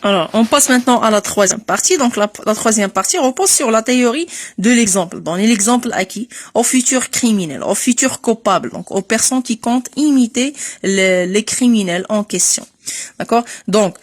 Alors, on passe maintenant à la troisième partie. Donc, la troisième partie repose sur la théorie de l'exemple. Dans l'exemple acquis, aux futurs criminels, aux futurs coupables, donc aux personnes qui comptent imiter les criminels en question. D'accord? Donc,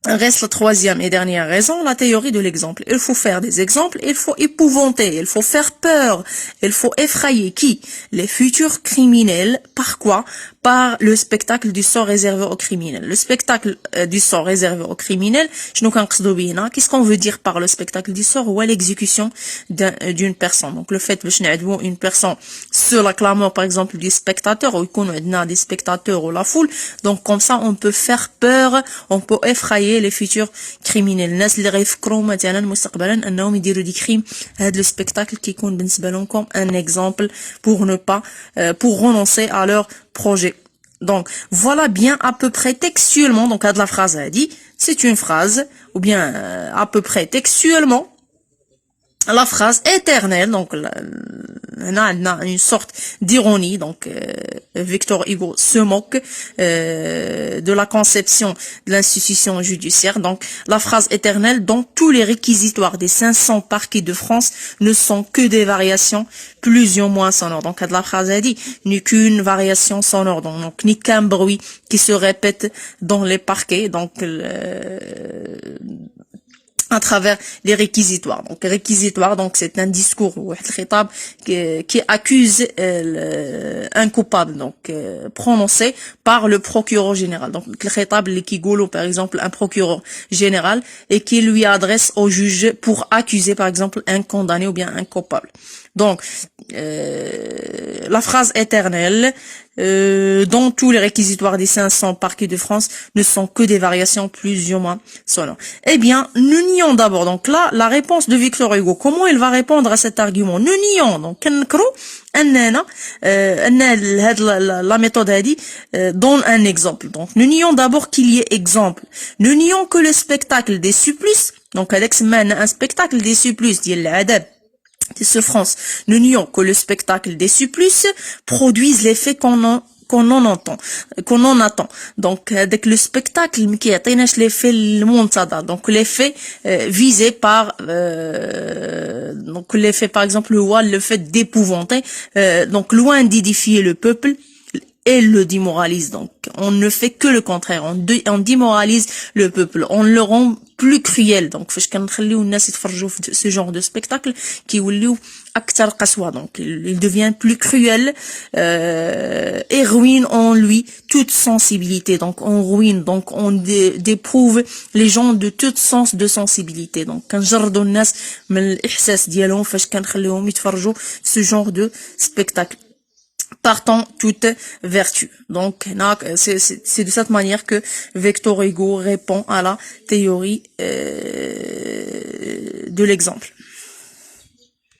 reste la troisième et dernière raison, la théorie de l'exemple. Il faut faire des exemples, il faut épouvanter, il faut faire peur, il faut effrayer qui? Les futurs criminels. Par quoi? Par le spectacle du sort réservé aux criminels. Le spectacle du sort réservé aux criminels, qu'est-ce qu'on veut dire par le spectacle du sort? Ou l'exécution d'une personne. Donc le fait de une personne sur la clameur par exemple du spectateur, ou des spectateurs ou la foule, donc comme ça on peut faire peur, on peut effrayer les futurs criminels. الناس اللي غيفكروا مثلا مستقبلا انهم يديروا دي كريم, هذا le spectacle qui compte بالنسبه لهم comme un exemple pour renoncer à leur projet. Donc, voilà bien à peu près textuellement, donc à de la phrase a dit, c'est une phrase, ou bien à peu près textuellement, la phrase éternelle, donc on a une sorte d'ironie, donc Victor Hugo se moque de la conception de l'institution judiciaire. Donc la phrase éternelle dont tous les réquisitoires des 500 parquets de France ne sont que des variations plus ou moins sonores. Donc la phrase a dit n'est qu'une variation sonore, donc ni qu'un bruit qui se répète dans les parquets, donc à travers les réquisitoires. Donc réquisitoire, donc c'est un discours qui accuse un coupable, donc prononcé par le procureur général. Donc le khitab qui goulou par exemple un procureur général et qui lui adresse au juge pour accuser par exemple un condamné ou bien un coupable. Donc la phrase éternelle dont tous les réquisitoires des 500 parquets de France ne sont que des variations plus ou moins sonores. Eh bien, nous nions d'abord. Donc là, la réponse de Victor Hugo. Comment il va répondre à cet argument? Nous nions. Donc, la méthode a dit donne un exemple. Donc, nous nions d'abord qu'il y ait exemple. Nous nions que le spectacle des supplices. Donc, Alex mène un spectacle des supplices. Dit l'adab. De France. Nous nions que le spectacle des supplices produise l'effet qu'on en attend. Donc, avec le spectacle qui a l'effet donc l'effet visé par donc l'effet par exemple le fait d'épouvanter, donc loin d'édifier le peuple et le démoralise. Donc on ne fait que le contraire, on démoralise le peuple, on le rend plus cruel. Donc فاش كنخليو الناس يتفرجوا في ce genre de spectacle كيوليو اكثر قسوه. Donc il devient plus cruel et ruine en lui toute sensibilité. Donc on ruine, donc on déprouve les gens de tout sens de sensibilité. Donc كنجردوا الناس من الاحساس ديالهم فاش كنخليوهم يتفرجوا ce genre de spectacle. Partant toute vertu. Donc, c'est de cette manière que Victor Hugo répond à la théorie de l'exemple.